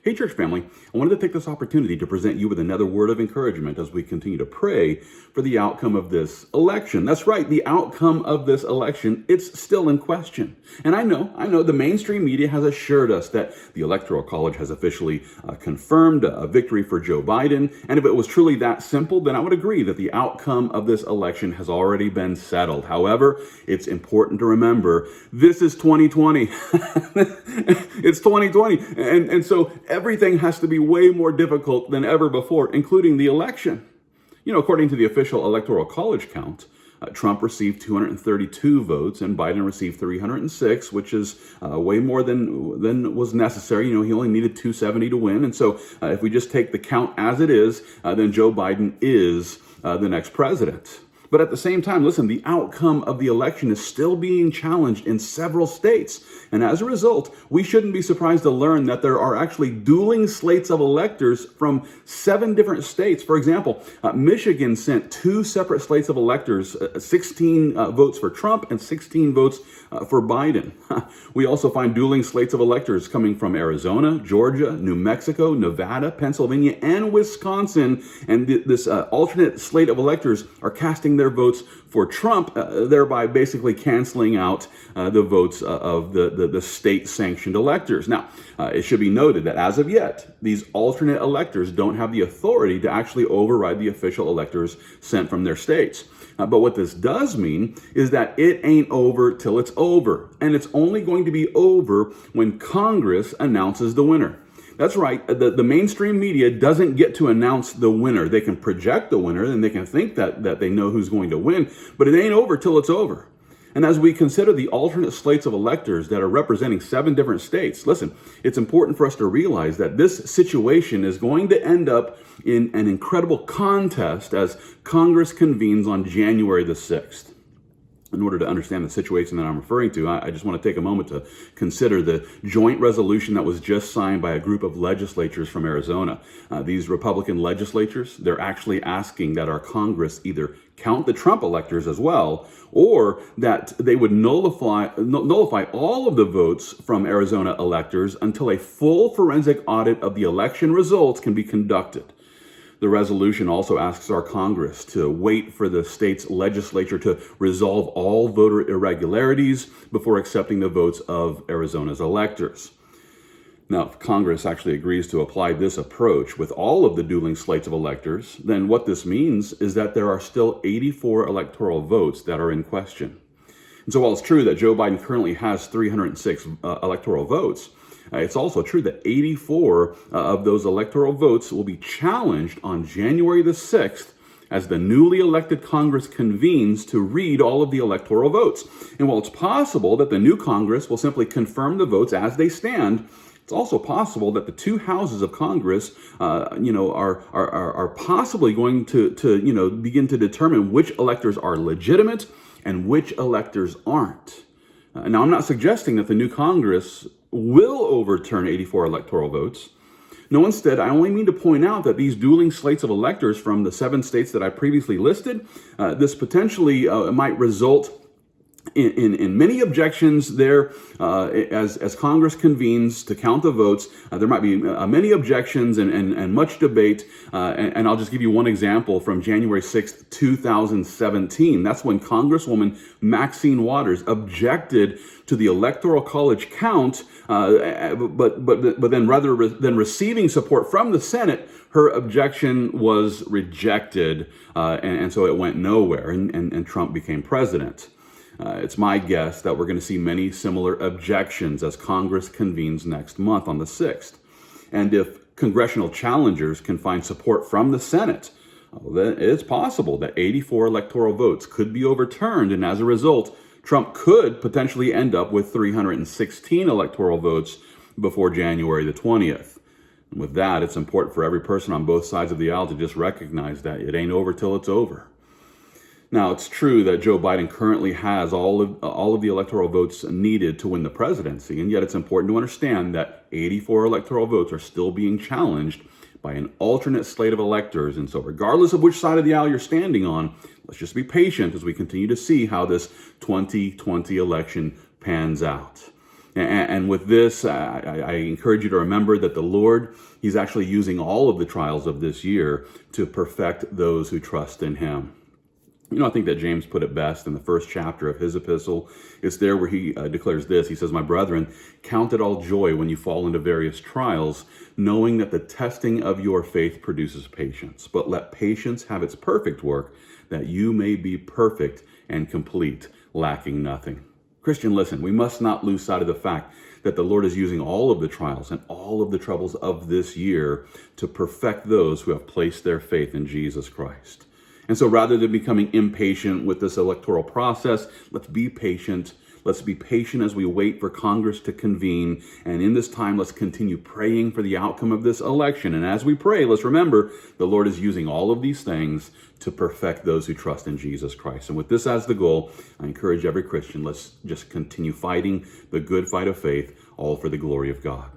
Hey, church family, I wanted to take this opportunity to present you with another word of encouragement as we continue to pray for the outcome of this election. That's right, the outcome of this election, it's still in question. And I know the mainstream media has assured us that the Electoral College has officially confirmed a victory for Joe Biden. And if it was truly that simple, then I would agree that the outcome of this election has already been settled. However, it's important to remember, this is 2020. It's 2020. And so everything has to be way more difficult than ever before, including the election. According to the official Electoral College count, Trump received 232 votes and Biden received 306, which is way more than was necessary. He only needed 270 to win. And so if we just take the count as it is, then Joe Biden is the next president. But at the same time, listen, the outcome of the election is still being challenged in several states. And as a result, we shouldn't be surprised to learn that there are actually dueling slates of electors from 7 different states. For example, Michigan sent 2 separate slates of electors, 16 votes for Trump and 16 votes for Biden. We also find dueling slates of electors coming from Arizona, Georgia, New Mexico, Nevada, Pennsylvania, and Wisconsin. And this alternate slate of electors are casting their votes for Trump, thereby basically canceling out the votes of the state-sanctioned electors. Now, it should be noted that as of yet, these alternate electors don't have the authority to actually override the official electors sent from their states. But what this does mean is that it ain't over till it's over. And it's only going to be over when Congress announces the winner. That's right. The mainstream media doesn't get to announce the winner. They can project the winner and they can think that they know who's going to win, but it ain't over till it's over. And as we consider the alternate slates of electors that are representing 7 different states, listen, it's important for us to realize that this situation is going to end up in an incredible contest as Congress convenes on January the 6th. In order to understand the situation that I'm referring to, I just want to take a moment to consider the joint resolution that was just signed by a group of legislatures from Arizona. These Republican legislatures, they're actually asking that our Congress either count the Trump electors as well, or that they would nullify all of the votes from Arizona electors until a full forensic audit of the election results can be conducted. The resolution also asks our Congress to wait for the state's legislature to resolve all voter irregularities before accepting the votes of Arizona's electors. Now, if Congress actually agrees to apply this approach with all of the dueling slates of electors, then what this means is that there are still 84 electoral votes that are in question. And so while it's true that Joe Biden currently has 306 electoral votes, it's also true that 84 of those electoral votes will be challenged on January the 6th as the newly elected Congress convenes to read all of the electoral votes. And while it's possible that the new Congress will simply confirm the votes as they stand, it's also possible that the 2 houses of Congress, are possibly going to begin to determine which electors are legitimate and which electors aren't. Now, I'm not suggesting that the new Congress will overturn 84 electoral votes. No, instead, I only mean to point out that these dueling slates of electors from the 7 states that I previously listed, this potentially might result in many objections there as Congress convenes to count the votes. There might be many objections and much debate. And I'll just give you one example from January 6th, 2017. That's when Congresswoman Maxine Waters objected to the Electoral College count, but then rather than receiving support from the Senate, her objection was rejected, and so it went nowhere, and Trump became president. It's my guess that we're going to see many similar objections as Congress convenes next month on the 6th. And if congressional challengers can find support from the Senate, then it's possible that 84 electoral votes could be overturned, and as a result, Trump could potentially end up with 316 electoral votes before January the 20th. And with that, it's important for every person on both sides of the aisle to just recognize that it ain't over till it's over. Now, it's true that Joe Biden currently has all of the electoral votes needed to win the presidency, and yet it's important to understand that 84 electoral votes are still being challenged by an alternate slate of electors. And so regardless of which side of the aisle you're standing on, let's just be patient as we continue to see how this 2020 election pans out. And with this, I encourage you to remember that the Lord, He's actually using all of the trials of this year to perfect those who trust in Him. You know, I think that James put it best in the first chapter of his epistle. It's there where he declares this. He says, "My brethren, count it all joy when you fall into various trials, knowing that the testing of your faith produces patience. But let patience have its perfect work, that you may be perfect and complete, lacking nothing." Christian, listen, we must not lose sight of the fact that the Lord is using all of the trials and all of the troubles of this year to perfect those who have placed their faith in Jesus Christ. And so rather than becoming impatient with this electoral process, let's be patient. Let's be patient as we wait for Congress to convene. And in this time, let's continue praying for the outcome of this election. And as we pray, let's remember the Lord is using all of these things to perfect those who trust in Jesus Christ. And with this as the goal, I encourage every Christian, let's just continue fighting the good fight of faith, all for the glory of God.